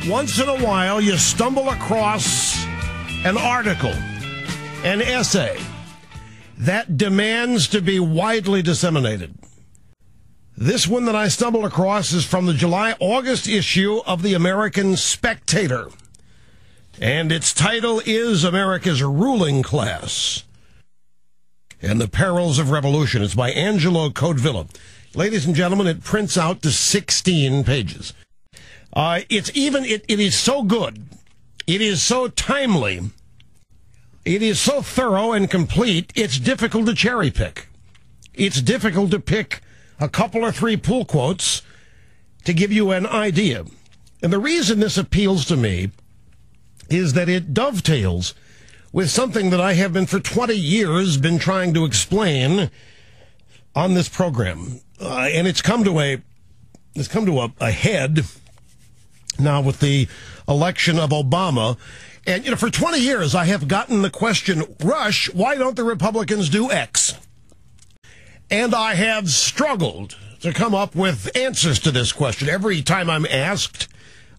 Once in a while, you stumble across an article, an essay, that demands to be widely disseminated. This one that I stumbled across is from the July-August issue of the American Spectator, and its title is America's Ruling Class and the Perils of Revolution. It's by Angelo Codevilla. Ladies and gentlemen, it prints out to 16 pages. It is so good. It is so timely. It is so thorough and complete, it's difficult to cherry pick. It's difficult to pick a couple or three pull quotes to give you an idea. And the reason this appeals to me is that it dovetails with something that I have been for 20 years been trying to explain on this program. And it's come to a head now with the election of Obama. And, for 20 years, I have gotten the question, Rush, why don't the Republicans do X? And I have struggled to come up with answers to this question. Every time I'm asked,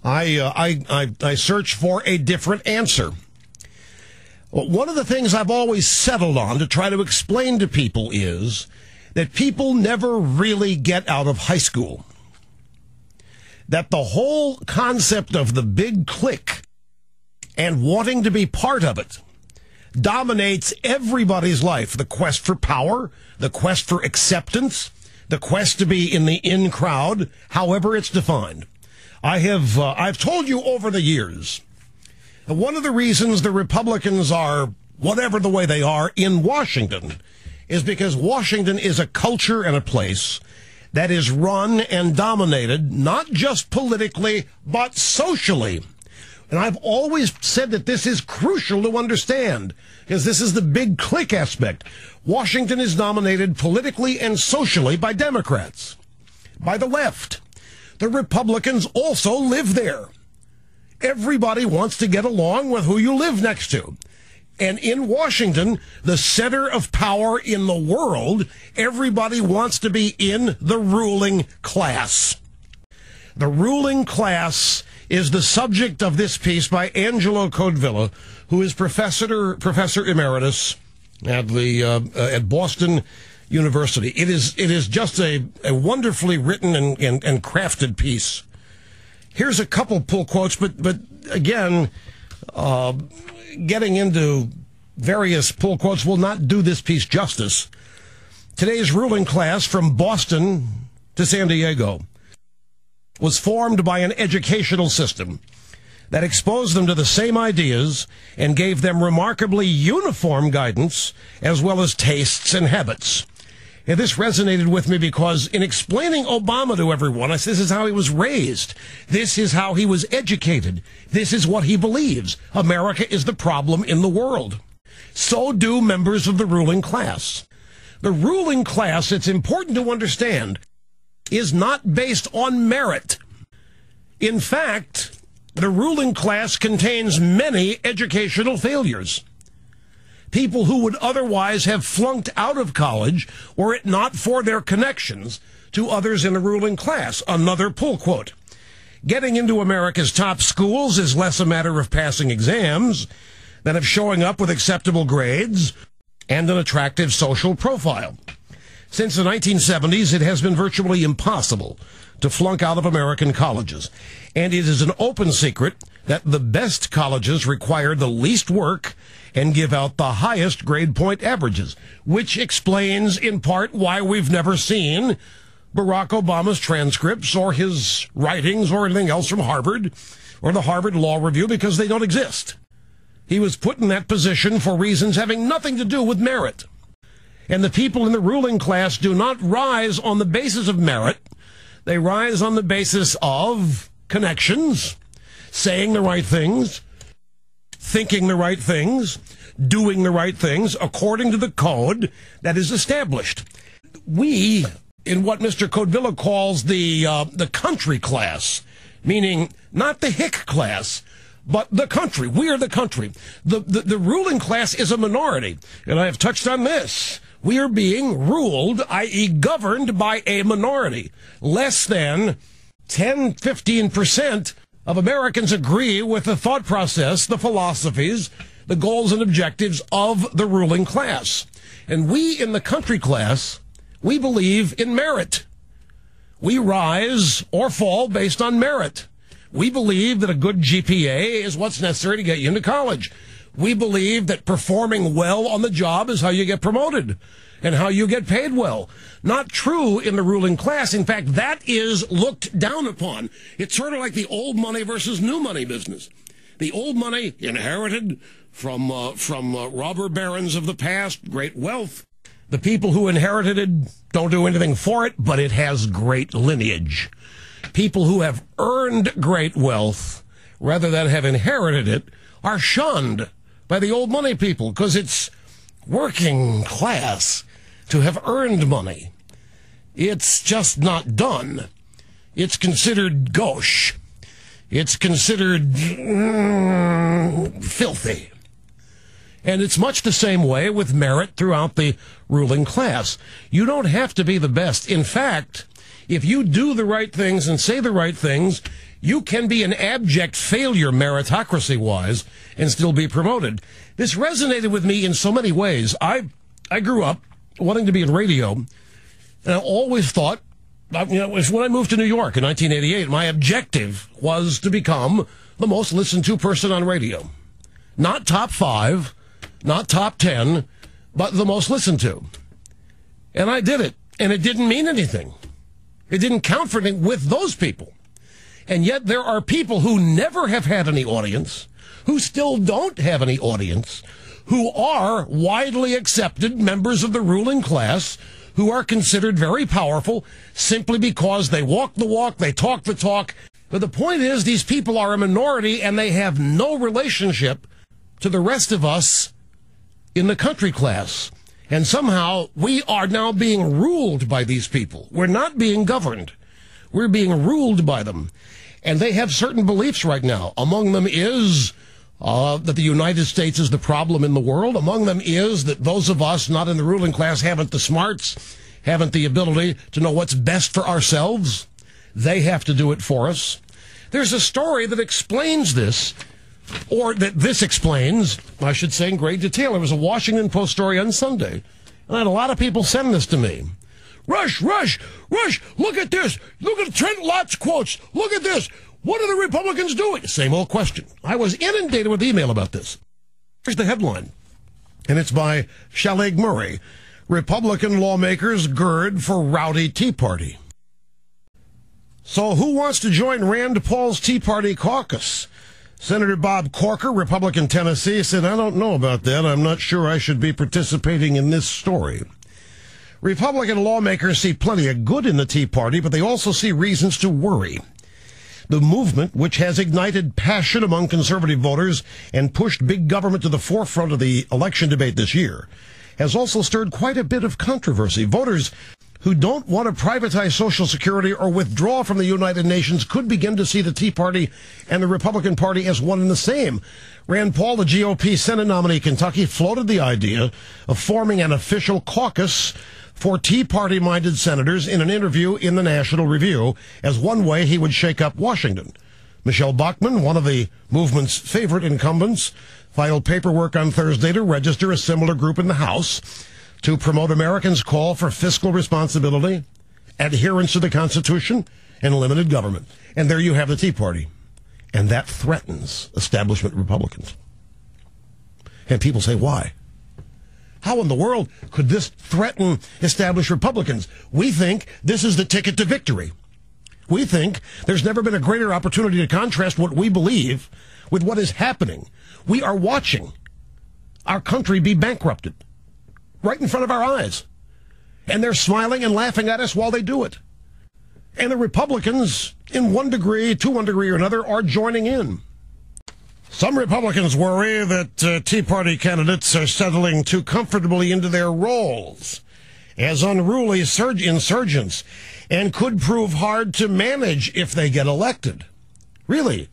I search for a different answer. Well, one of the things I've always settled on to try to explain to people is that people never really get out of high school. That the whole concept of the big clique and wanting to be part of it dominates everybody's life. The quest for power, the quest for acceptance, the quest to be in the in crowd, however it's defined. I've told you over the years, one of the reasons the Republicans are whatever the way they are in Washington is because Washington is a culture and a place that is run and dominated, not just politically, but socially. And I've always said that this is crucial to understand, because this is the big clique aspect. Washington is dominated politically and socially by Democrats, by the left. The Republicans also live there. Everybody wants to get along with who you live next to. And in Washington, the center of power in the world, everybody wants to be in the ruling class. The ruling class is the subject of this piece by Angelo Codevilla, who is professor emeritus at Boston University. It is just a wonderfully written and crafted piece. Here's a couple pull quotes, but again, getting into various pull quotes will not do this piece justice. Today's ruling class, from Boston to San Diego, was formed by an educational system that exposed them to the same ideas and gave them remarkably uniform guidance as well as tastes and habits. And this resonated with me because in explaining Obama to everyone, I said, this is how he was raised. This is how he was educated. This is what he believes. America is the problem in the world. So do members of the ruling class. The ruling class, it's important to understand, is not based on merit. In fact, the ruling class contains many educational failures. People who would otherwise have flunked out of college were it not for their connections to others in the ruling class. Another pull quote. Getting into America's top schools is less a matter of passing exams than of showing up with acceptable grades and an attractive social profile. Since the 1970s, it has been virtually impossible to flunk out of American colleges. And it is an open secret that the best colleges require the least work and give out the highest grade point averages, which explains in part why we've never seen Barack Obama's transcripts or his writings or anything else from Harvard or the Harvard Law Review, because they don't exist. He was put in that position for reasons having nothing to do with merit. And the people in the ruling class do not rise on the basis of merit. They rise on the basis of connections, saying the right things, thinking the right things, doing the right things according to the code that is established. We, in what Mr. Codevilla calls the country class, meaning not the hick class, but the country. We are the country. The ruling class is a minority, and I have touched on this. We are being ruled, i.e. governed by a minority. Less than 10, 15% of Americans agree with the thought process, the philosophies, the goals and objectives of the ruling class. And we in the country class, we believe in merit. We rise or fall based on merit. We believe that a good GPA is what's necessary to get you into college. We believe that performing well on the job is how you get promoted and how you get paid well. Not true in the ruling class. In fact, that is looked down upon. It's sort of like the old money versus new money business. The old money inherited from robber barons of the past, great wealth. The people who inherited it don't do anything for it, but it has great lineage. People who have earned great wealth, rather than have inherited it, are shunned by the old money people because it's working class to have earned money. It's just not done. It's considered gauche. It's considered filthy. And it's much the same way with merit throughout the ruling class. You don't have to be the best. In fact, if you do the right things and say the right things, you can be an abject failure meritocracy-wise and still be promoted. This resonated with me in so many ways. I grew up wanting to be in radio, and I always thought, it was when I moved to New York in 1988, my objective was to become the most listened to person on radio. Not top 5, not top 10, but the most listened to. And I did it, and it didn't mean anything. It didn't count for anything with those people. And yet there are people who never have had any audience, who still don't have any audience, who are widely accepted members of the ruling class, who are considered very powerful simply because they walk the walk, they talk the talk. But the point is, these people are a minority and they have no relationship to the rest of us in the country class. And somehow we are now being ruled by these people. We're not being governed. We're being ruled by them. And they have certain beliefs right now. Among them is that the United States is the problem in the world. Among them is that those of us not in the ruling class haven't the smarts, haven't the ability to know what's best for ourselves. They have to do it for us. There's a story that explains this, or that this explains, I should say, in great detail. It was a Washington Post story on Sunday, and I had a lot of people send this to me. Rush, look at this. Look at Trent Lott's quotes. Look at this. What are the Republicans doing? Same old question. I was inundated with email about this. Here's the headline, and it's by Shaleg Murray. Republican lawmakers gird for rowdy Tea Party. So who wants to join Rand Paul's Tea Party caucus? Senator Bob Corker, Republican Tennessee, said, I don't know about that. I'm not sure I should be participating in this story. Republican lawmakers see plenty of good in the Tea Party, but they also see reasons to worry. The movement, which has ignited passion among conservative voters and pushed big government to the forefront of the election debate this year, has also stirred quite a bit of controversy. Voters who don't want to privatize Social Security or withdraw from the United Nations could begin to see the Tea Party and the Republican Party as one and the same. Rand Paul, the GOP Senate nominee in Kentucky, floated the idea of forming an official caucus for Tea Party-minded senators in an interview in the National Review as one way he would shake up Washington. Michelle Bachmann, one of the movement's favorite incumbents, filed paperwork on Thursday to register a similar group in the House to promote Americans' call for fiscal responsibility, adherence to the Constitution, and limited government. And there you have the Tea Party. And that threatens establishment Republicans. And people say, why? How in the world could this threaten established Republicans? We think this is the ticket to victory. We think there's never been a greater opportunity to contrast what we believe with what is happening. We are watching our country be bankrupted right in front of our eyes. And they're smiling and laughing at us while they do it. And the Republicans, in one degree, to one degree or another, are joining in. Some Republicans worry that Tea Party candidates are settling too comfortably into their roles as unruly insurgents and could prove hard to manage if they get elected. Really,